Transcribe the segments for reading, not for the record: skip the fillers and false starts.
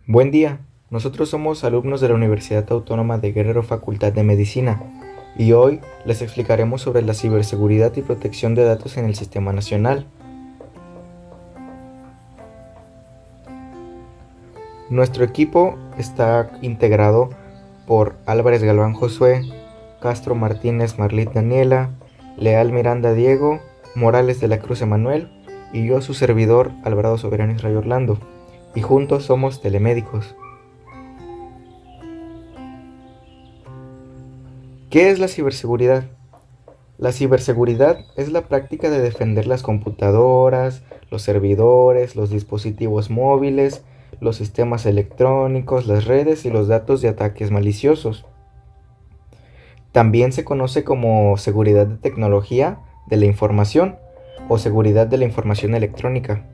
Buen día, nosotros somos alumnos de la Universidad Autónoma de Guerrero Facultad de Medicina y hoy les explicaremos sobre la ciberseguridad y protección de datos en el Sistema Nacional. Nuestro equipo está integrado por Álvarez Galván Josué, Castro Martínez Marlit Daniela, Leal Miranda Diego, Morales de la Cruz Emanuel y yo su servidor Alvarado Soberano Israel Orlando, y juntos somos telemédicos. ¿Qué es la ciberseguridad? La ciberseguridad es la práctica de defender las computadoras, los servidores, los dispositivos móviles, los sistemas electrónicos, las redes y los datos de ataques maliciosos. También se conoce como seguridad de tecnología de la información o seguridad de la información electrónica.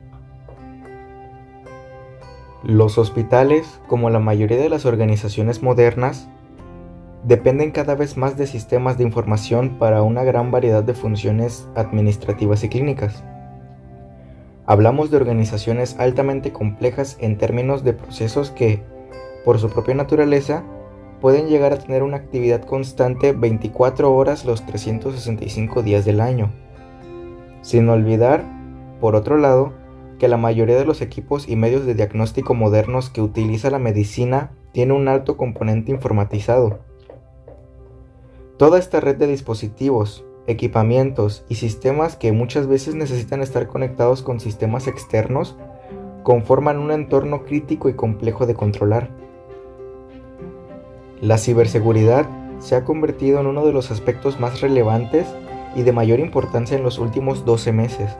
Los hospitales, como la mayoría de las organizaciones modernas, dependen cada vez más de sistemas de información para una gran variedad de funciones administrativas y clínicas. Hablamos de organizaciones altamente complejas en términos de procesos que, por su propia naturaleza, pueden llegar a tener una actividad constante 24 horas los 365 días del año. Sin olvidar, por otro lado, que la mayoría de los equipos y medios de diagnóstico modernos que utiliza la medicina tiene un alto componente informatizado. Toda esta red de dispositivos, equipamientos y sistemas que muchas veces necesitan estar conectados con sistemas externos conforman un entorno crítico y complejo de controlar. La ciberseguridad se ha convertido en uno de los aspectos más relevantes y de mayor importancia en los últimos 12 meses.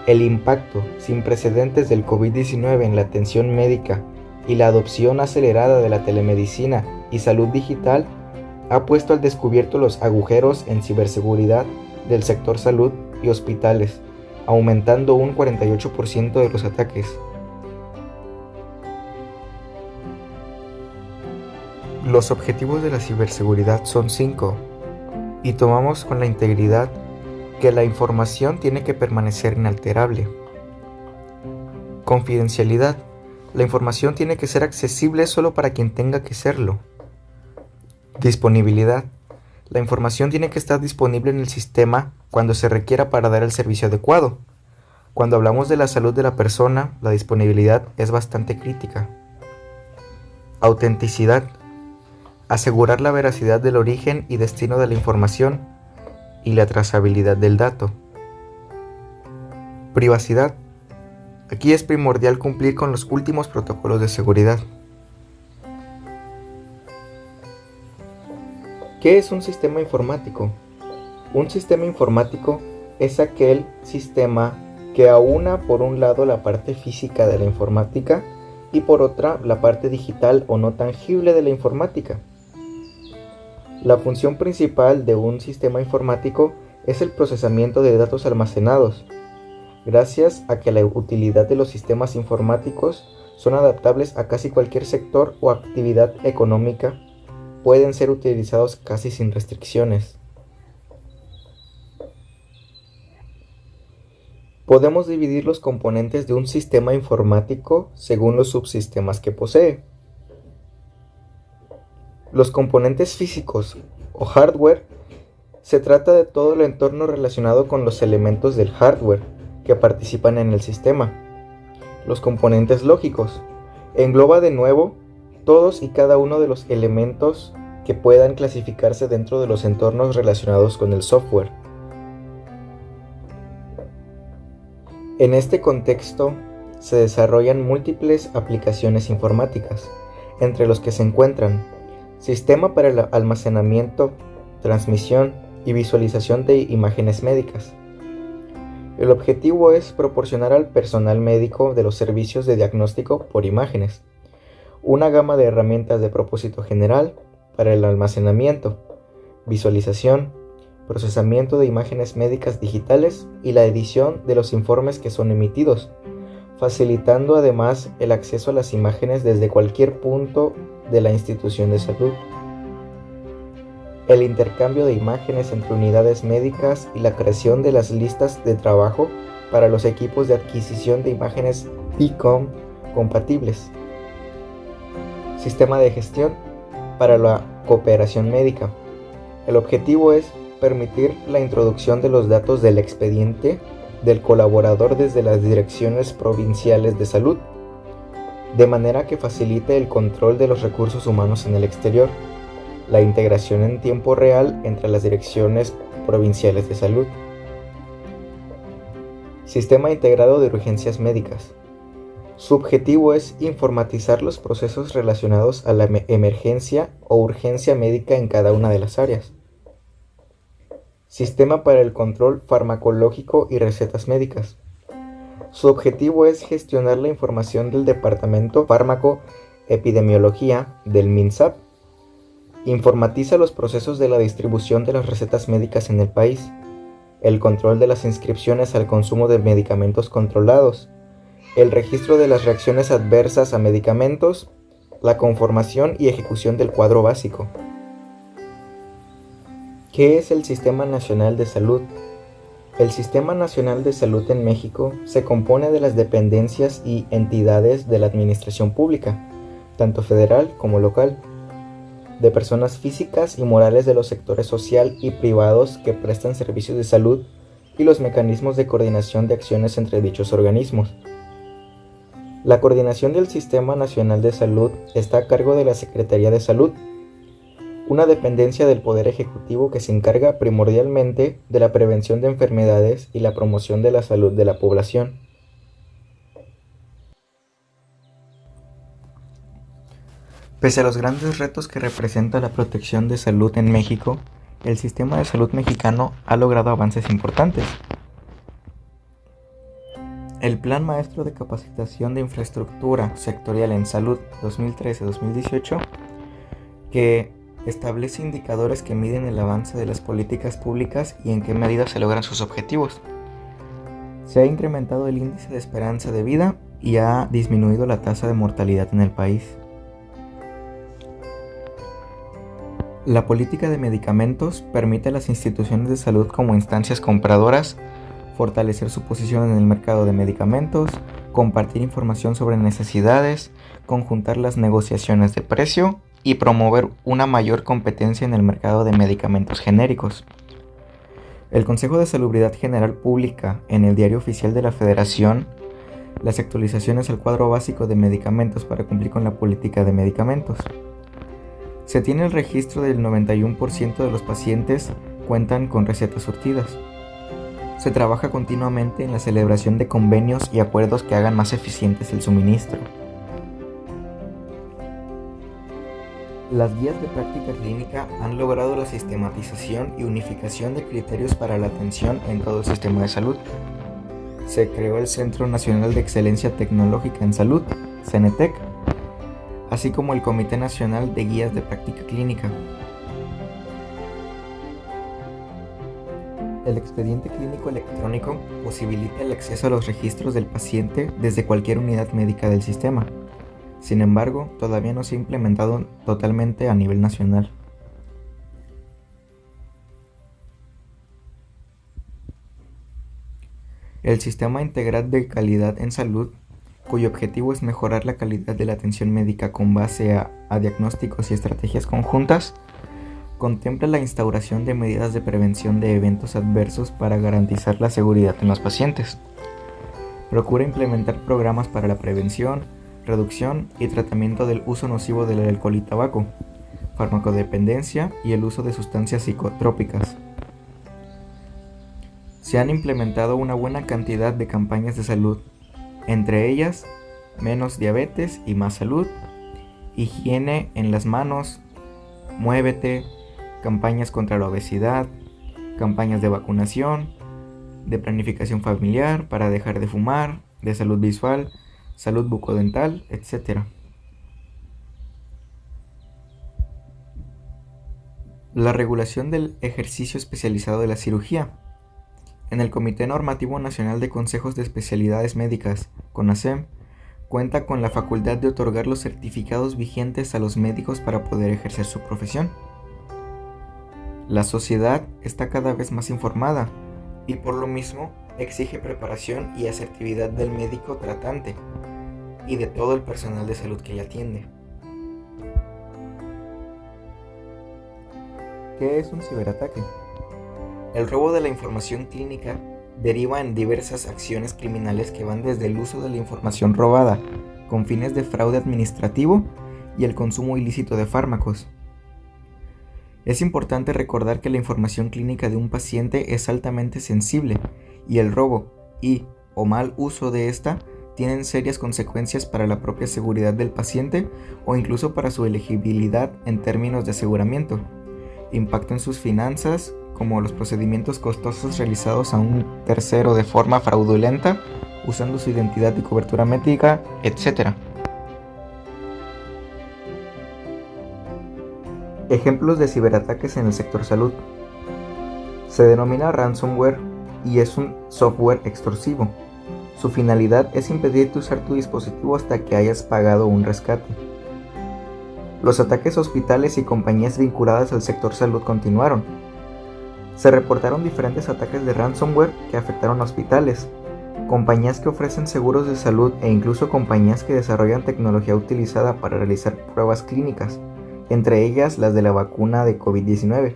El impacto sin precedentes del COVID-19 en la atención médica y la adopción acelerada de la telemedicina y salud digital ha puesto al descubierto los agujeros en ciberseguridad del sector salud y hospitales, aumentando un 48% de los ataques. Los objetivos de la ciberseguridad son 5, y tomamos con la integridad que la información tiene que permanecer inalterable. Confidencialidad. La información tiene que ser accesible solo para quien tenga que serlo. Disponibilidad. La información tiene que estar disponible en el sistema cuando se requiera para dar el servicio adecuado. Cuando hablamos de la salud de la persona, la disponibilidad es bastante crítica. Autenticidad. Asegurar la veracidad del origen y destino de la información y la trazabilidad del dato. Privacidad. Aquí es primordial cumplir con los últimos protocolos de seguridad. ¿Qué es un sistema informático? Un sistema informático es aquel sistema que aúna por un lado la parte física de la informática y por otra la parte digital o no tangible de la informática. La función principal de un sistema informático es el procesamiento de datos almacenados, gracias a que la utilidad de los sistemas informáticos son adaptables a casi cualquier sector o actividad económica. Pueden ser utilizados casi sin restricciones. Podemos dividir los componentes de un sistema informático según los subsistemas que posee. Los componentes físicos o hardware se trata de todo el entorno relacionado con los elementos del hardware que participan en el sistema. Los componentes lógicos engloba de nuevo todos y cada uno de los elementos que puedan clasificarse dentro de los entornos relacionados con el software. En este contexto se desarrollan múltiples aplicaciones informáticas, entre los que se encuentran sistema para el almacenamiento, transmisión y visualización de imágenes médicas. El objetivo es proporcionar al personal médico de los servicios de diagnóstico por imágenes una gama de herramientas de propósito general para el almacenamiento, visualización, procesamiento de imágenes médicas digitales y la edición de los informes que son emitidos, facilitando además el acceso a las imágenes desde cualquier punto de la institución de salud. El intercambio de imágenes entre unidades médicas y la creación de las listas de trabajo para los equipos de adquisición de imágenes PICOM compatibles. Sistema de gestión para la cooperación médica. El objetivo es permitir la introducción de los datos del expediente del colaborador desde las direcciones provinciales de salud, de manera que facilite el control de los recursos humanos en el exterior, la integración en tiempo real entre las direcciones provinciales de salud. Sistema integrado de urgencias médicas. Su objetivo es informatizar los procesos relacionados a la emergencia o urgencia médica en cada una de las áreas. Sistema para el control farmacológico y recetas médicas. Su objetivo es gestionar la información del Departamento Fármaco Epidemiología del MINSAP. Informatiza los procesos de la distribución de las recetas médicas en el país, el control de las inscripciones al consumo de medicamentos controlados, el registro de las reacciones adversas a medicamentos, la conformación y ejecución del cuadro básico. ¿Qué es el Sistema Nacional de Salud? El Sistema Nacional de Salud en México se compone de las dependencias y entidades de la administración pública, tanto federal como local, de personas físicas y morales de los sectores social y privados que prestan servicios de salud y los mecanismos de coordinación de acciones entre dichos organismos. La coordinación del Sistema Nacional de Salud está a cargo de la Secretaría de Salud, una dependencia del Poder Ejecutivo que se encarga primordialmente de la prevención de enfermedades y la promoción de la salud de la población. Pese a los grandes retos que representa la protección de salud en México, el sistema de salud mexicano ha logrado avances importantes. El Plan Maestro de Capacitación de Infraestructura Sectorial en Salud 2013-2018, que establece indicadores que miden el avance de las políticas públicas y en qué medida se logran sus objetivos. Se ha incrementado el índice de esperanza de vida y ha disminuido la tasa de mortalidad en el país. La política de medicamentos permite a las instituciones de salud como instancias compradoras fortalecer su posición en el mercado de medicamentos, compartir información sobre necesidades, conjuntar las negociaciones de precio y promover una mayor competencia en el mercado de medicamentos genéricos. El Consejo de Salubridad General publica en el Diario Oficial de la Federación las actualizaciones al cuadro básico de medicamentos para cumplir con la política de medicamentos. Se tiene el registro del 91% de los pacientes cuentan con recetas surtidas. Se trabaja continuamente en la celebración de convenios y acuerdos que hagan más eficientes el suministro. Las guías de práctica clínica han logrado la sistematización y unificación de criterios para la atención en todo el sistema de salud. Se creó el Centro Nacional de Excelencia Tecnológica en Salud, CENETEC, así como el Comité Nacional de Guías de Práctica Clínica. El expediente clínico electrónico posibilita el acceso a los registros del paciente desde cualquier unidad médica del sistema. Sin embargo, todavía no se ha implementado totalmente a nivel nacional. El Sistema Integral de Calidad en Salud, cuyo objetivo es mejorar la calidad de la atención médica con base a diagnósticos y estrategias conjuntas, contempla la instauración de medidas de prevención de eventos adversos para garantizar la seguridad en los pacientes. Procura implementar programas para la prevención, reducción y tratamiento del uso nocivo del alcohol y tabaco, farmacodependencia y el uso de sustancias psicotrópicas. Se han implementado una buena cantidad de campañas de salud, entre ellas menos diabetes y más salud, higiene en las manos, muévete, campañas contra la obesidad, campañas de vacunación, de planificación familiar para dejar de fumar, de salud visual, salud bucodental, etc. La regulación del ejercicio especializado de la cirugía. En el Comité Normativo Nacional de Consejos de Especialidades Médicas, CONASEM, cuenta con la facultad de otorgar los certificados vigentes a los médicos para poder ejercer su profesión. La sociedad está cada vez más informada y por lo mismo exige preparación y asertividad del médico tratante y de todo el personal de salud que le atiende. ¿Qué es un ciberataque? El robo de la información clínica deriva en diversas acciones criminales que van desde el uso de la información robada con fines de fraude administrativo y el consumo ilícito de fármacos. Es importante recordar que la información clínica de un paciente es altamente sensible y el robo o mal uso de esta tienen serias consecuencias para la propia seguridad del paciente o incluso para su elegibilidad en términos de aseguramiento, impacto en sus finanzas, como los procedimientos costosos realizados a un tercero de forma fraudulenta, usando su identidad y cobertura médica, etc. Ejemplos de ciberataques en el sector salud. Se denomina ransomware y es un software extorsivo. Su finalidad es impedirte usar tu dispositivo hasta que hayas pagado un rescate. Los ataques a hospitales y compañías vinculadas al sector salud continuaron. Se reportaron diferentes ataques de ransomware que afectaron a hospitales, compañías que ofrecen seguros de salud e incluso compañías que desarrollan tecnología utilizada para realizar pruebas clínicas, entre ellas las de la vacuna de COVID-19.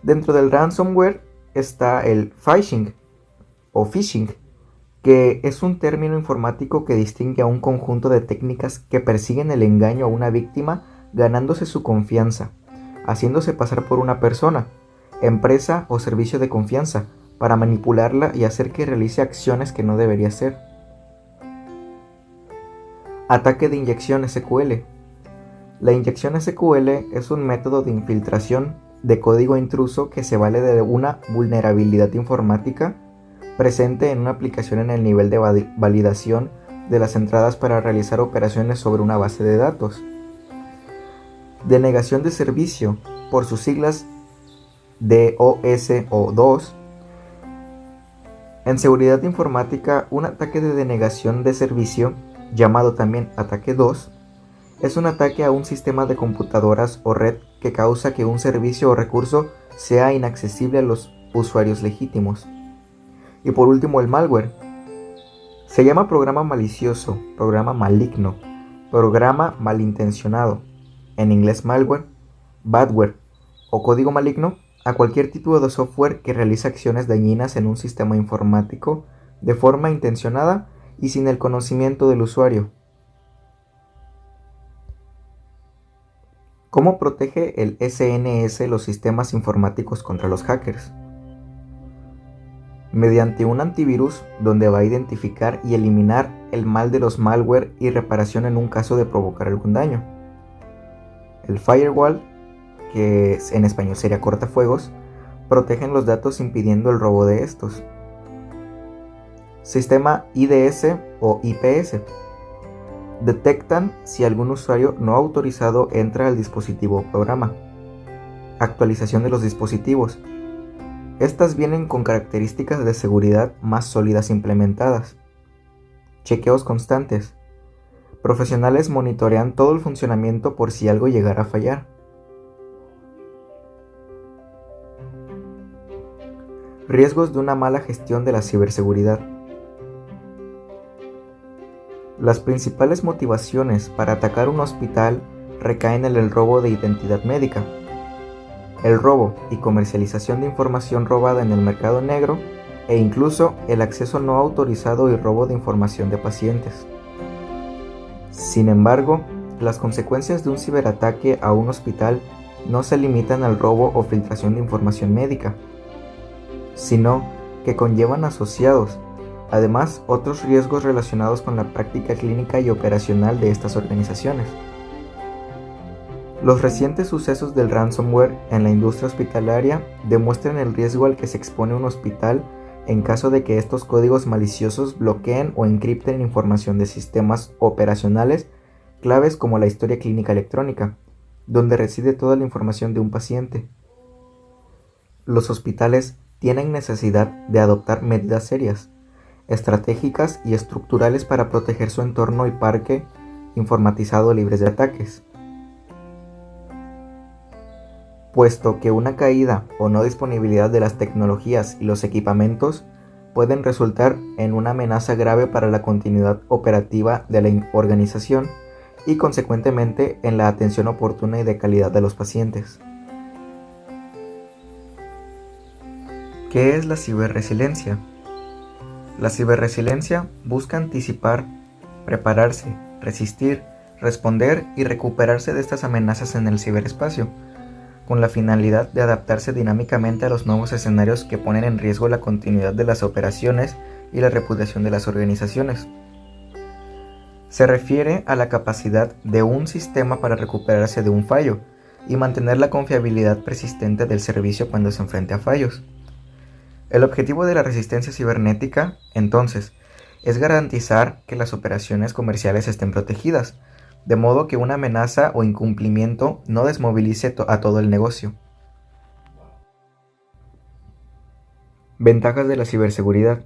Dentro del ransomware está el phishing o phishing, que es un término informático que distingue a un conjunto de técnicas que persiguen el engaño a una víctima ganándose su confianza, haciéndose pasar por una persona, empresa o servicio de confianza para manipularla y hacer que realice acciones que no debería hacer. Ataque de inyección SQL. La inyección SQL es un método de infiltración de código intruso que se vale de una vulnerabilidad informática presente en una aplicación en el nivel de validación de las entradas para realizar operaciones sobre una base de datos. Denegación de servicio, por sus siglas DOS o DOS. En seguridad informática, un ataque de denegación de servicio, llamado también ataque DOS, es un ataque a un sistema de computadoras o red que causa que un servicio o recurso sea inaccesible a los usuarios legítimos. Y por último, el malware. Se llama programa malicioso, programa maligno, programa malintencionado, en inglés malware, badware o código maligno, a cualquier tipo de software que realiza acciones dañinas en un sistema informático de forma intencionada y sin el conocimiento del usuario. ¿Cómo protege el SNS los sistemas informáticos contra los hackers? Mediante un antivirus donde va a identificar y eliminar el mal de los malware y reparación en un caso de provocar algún daño. El firewall, que en español sería cortafuegos, protegen los datos impidiendo el robo de estos. Sistema IDS o IPS. Detectan si algún usuario no autorizado entra al dispositivo o programa. Actualización de los dispositivos. Estas vienen con características de seguridad más sólidas implementadas. Chequeos constantes. Profesionales monitorean todo el funcionamiento por si algo llegara a fallar. Riesgos de una mala gestión de la ciberseguridad. Las principales motivaciones para atacar un hospital recaen en el robo de identidad médica, el robo y comercialización de información robada en el mercado negro e incluso el acceso no autorizado y robo de información de pacientes. Sin embargo, las consecuencias de un ciberataque a un hospital no se limitan al robo o filtración de información médica, sino que conllevan asociados, además, otros riesgos relacionados con la práctica clínica y operacional de estas organizaciones. Los recientes sucesos del ransomware en la industria hospitalaria demuestran el riesgo al que se expone un hospital en caso de que estos códigos maliciosos bloqueen o encripten información de sistemas operacionales claves como la historia clínica electrónica, donde reside toda la información de un paciente. Los hospitales tienen necesidad de adoptar medidas serias, estratégicas y estructurales para proteger su entorno y parque informatizado libres de ataques, puesto que una caída o no disponibilidad de las tecnologías y los equipamientos pueden resultar en una amenaza grave para la continuidad operativa de la organización y consecuentemente en la atención oportuna y de calidad de los pacientes. ¿Qué es la ciberresiliencia? La ciberresiliencia busca anticipar, prepararse, resistir, responder y recuperarse de estas amenazas en el ciberespacio, con la finalidad de adaptarse dinámicamente a los nuevos escenarios que ponen en riesgo la continuidad de las operaciones y la reputación de las organizaciones. Se refiere a la capacidad de un sistema para recuperarse de un fallo y mantener la confiabilidad persistente del servicio cuando se enfrente a fallos. El objetivo de la resistencia cibernética, entonces, es garantizar que las operaciones comerciales estén protegidas, de modo que una amenaza o incumplimiento no desmovilice a todo el negocio. Ventajas de la ciberseguridad.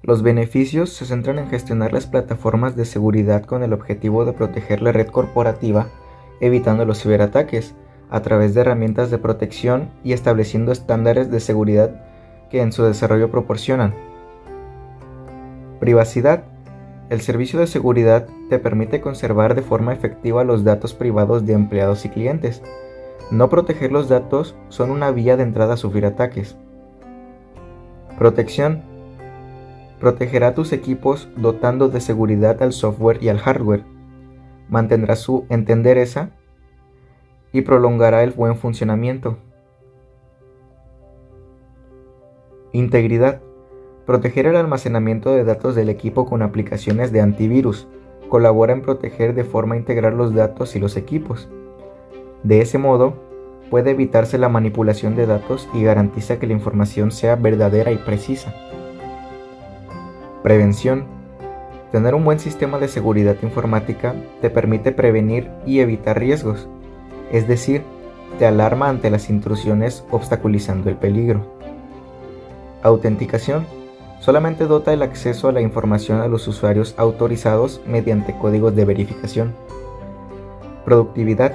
Los beneficios se centran en gestionar las plataformas de seguridad con el objetivo de proteger la red corporativa, evitando los ciberataques, a través de herramientas de protección y estableciendo estándares de seguridad que en su desarrollo proporcionan. Privacidad. El servicio de seguridad te permite conservar de forma efectiva los datos privados de empleados y clientes. No proteger los datos son una vía de entrada a sufrir ataques. Protección. Protegerá tus equipos dotando de seguridad al software y al hardware. Mantendrá su entendereza y prolongará el buen funcionamiento. Integridad. Proteger el almacenamiento de datos del equipo con aplicaciones de antivirus. Colabora en proteger de forma integral los datos y los equipos. De ese modo, puede evitarse la manipulación de datos y garantiza que la información sea verdadera y precisa. Prevención. Tener un buen sistema de seguridad informática te permite prevenir y evitar riesgos, es decir, te alarma ante las intrusiones obstaculizando el peligro. Autenticación. Solamente dota el acceso a la información a los usuarios autorizados mediante códigos de verificación. Productividad.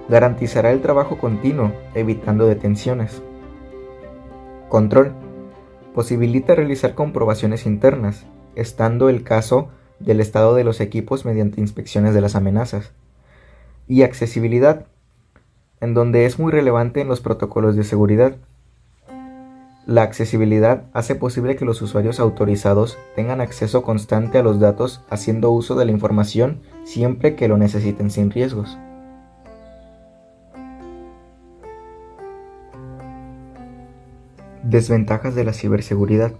Garantizará el trabajo continuo, evitando detenciones. Control. Posibilita realizar comprobaciones internas, estando el caso del estado de los equipos mediante inspecciones de las amenazas. Y accesibilidad, en donde es muy relevante en los protocolos de seguridad. La accesibilidad hace posible que los usuarios autorizados tengan acceso constante a los datos haciendo uso de la información siempre que lo necesiten sin riesgos. Desventajas de la ciberseguridad.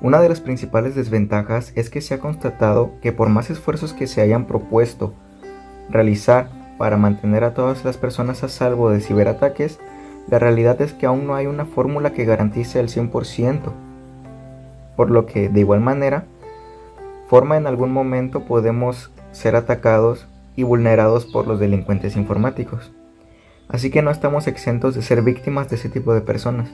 Una de las principales desventajas es que se ha constatado que por más esfuerzos que se hayan propuesto realizar para mantener a todas las personas a salvo de ciberataques, la realidad es que aún no hay una fórmula que garantice el 100%, por lo que, de igual manera, en algún momento podemos ser atacados y vulnerados por los delincuentes informáticos. Así que no estamos exentos de ser víctimas de ese tipo de personas.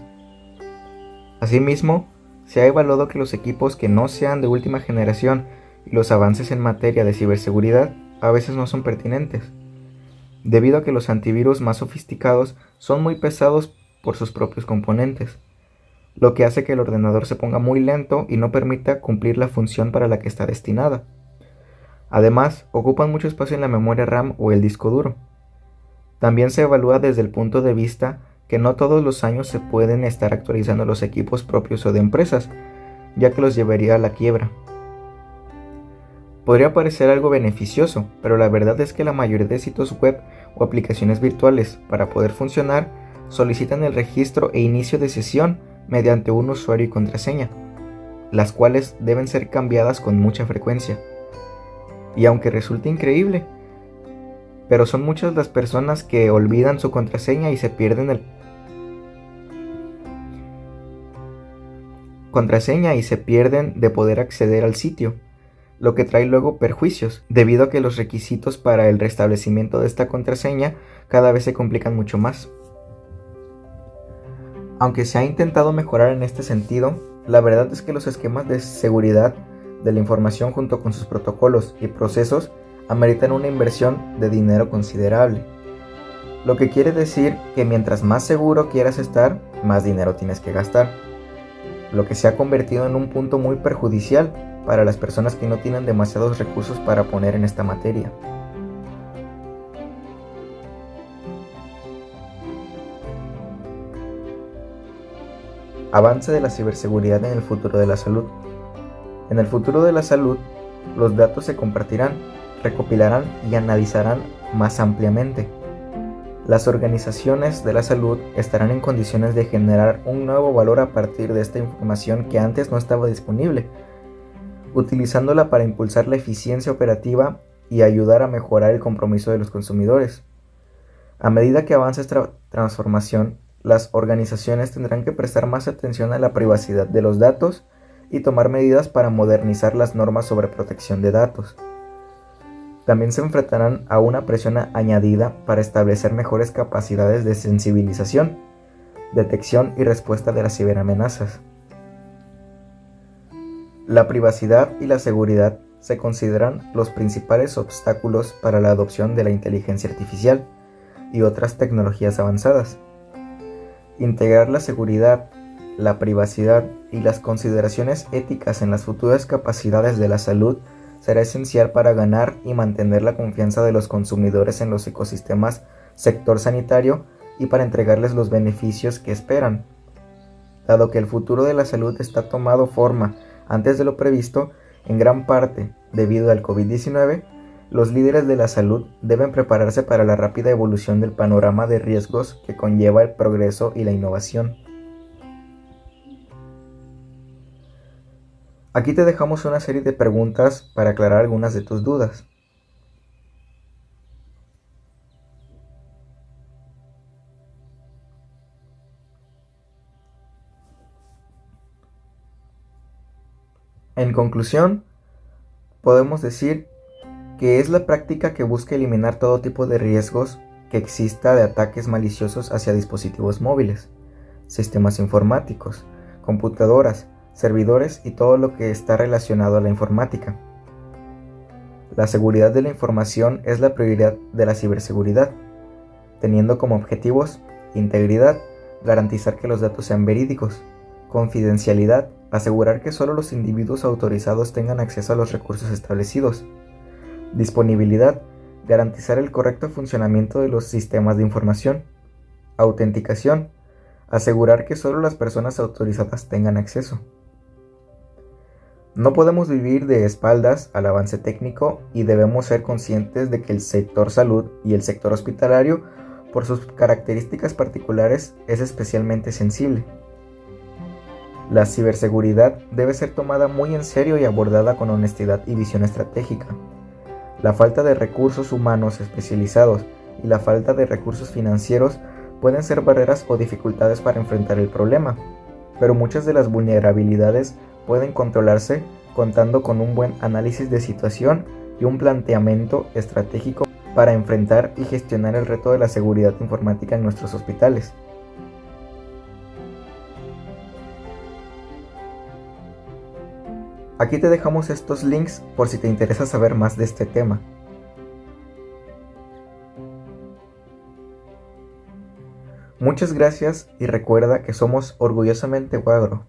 Asimismo, se ha evaluado que los equipos que no sean de última generación y los avances en materia de ciberseguridad a veces no son pertinentes, debido a que los antivirus más sofisticados son muy pesados por sus propios componentes, lo que hace que el ordenador se ponga muy lento y no permita cumplir la función para la que está destinada. Además, ocupan mucho espacio en la memoria RAM o el disco duro. También se evalúa desde el punto de vista que no todos los años se pueden estar actualizando los equipos propios o de empresas, ya que los llevaría a la quiebra. Podría parecer algo beneficioso, pero la verdad es que la mayoría de sitios web o aplicaciones virtuales, para poder funcionar, solicitan el registro e inicio de sesión mediante un usuario y contraseña, las cuales deben ser cambiadas con mucha frecuencia. Y aunque resulte increíble, pero son muchas las personas que olvidan su contraseña y se pierden de poder acceder al sitio, lo que trae luego perjuicios, debido a que los requisitos para el restablecimiento de esta contraseña cada vez se complican mucho más. Aunque se ha intentado mejorar en este sentido, la verdad es que los esquemas de seguridad de la información junto con sus protocolos y procesos ameritan una inversión de dinero considerable, lo que quiere decir que mientras más seguro quieras estar, más dinero tienes que gastar, lo que se ha convertido en un punto muy perjudicial para las personas que no tienen demasiados recursos para poner en esta materia. Avance de la ciberseguridad en el futuro de la salud. En el futuro de la salud, los datos se compartirán, recopilarán y analizarán más ampliamente. Las organizaciones de la salud estarán en condiciones de generar un nuevo valor a partir de esta información que antes no estaba disponible, utilizándola para impulsar la eficiencia operativa y ayudar a mejorar el compromiso de los consumidores. A medida que avance esta transformación, las organizaciones tendrán que prestar más atención a la privacidad de los datos y tomar medidas para modernizar las normas sobre protección de datos. También se enfrentarán a una presión añadida para establecer mejores capacidades de sensibilización, detección y respuesta de las ciberamenazas. La privacidad y la seguridad se consideran los principales obstáculos para la adopción de la inteligencia artificial y otras tecnologías avanzadas. Integrar la seguridad, la privacidad y las consideraciones éticas en las futuras capacidades de la salud será esencial para ganar y mantener la confianza de los consumidores en los ecosistemas sector sanitario y para entregarles los beneficios que esperan. Dado que el futuro de la salud está tomando forma antes de lo previsto, en gran parte debido al COVID-19, los líderes de la salud deben prepararse para la rápida evolución del panorama de riesgos que conlleva el progreso y la innovación. Aquí te dejamos una serie de preguntas para aclarar algunas de tus dudas. En conclusión, podemos decir que es la práctica que busca eliminar todo tipo de riesgos que exista de ataques maliciosos hacia dispositivos móviles, sistemas informáticos, computadoras, servidores y todo lo que está relacionado a la informática. La seguridad de la información es la prioridad de la ciberseguridad, teniendo como objetivos integridad, garantizar que los datos sean verídicos, confidencialidad, asegurar que solo los individuos autorizados tengan acceso a los recursos establecidos, disponibilidad, garantizar el correcto funcionamiento de los sistemas de información, autenticación, asegurar que solo las personas autorizadas tengan acceso. No podemos vivir de espaldas al avance técnico y debemos ser conscientes de que el sector salud y el sector hospitalario, por sus características particulares, es especialmente sensible. La ciberseguridad debe ser tomada muy en serio y abordada con honestidad y visión estratégica. La falta de recursos humanos especializados y la falta de recursos financieros pueden ser barreras o dificultades para enfrentar el problema, pero muchas de las vulnerabilidades pueden controlarse contando con un buen análisis de situación y un planteamiento estratégico para enfrentar y gestionar el reto de la seguridad informática en nuestros hospitales. Aquí te dejamos estos links por si te interesa saber más de este tema. Muchas gracias y recuerda que somos orgullosamente Guagro.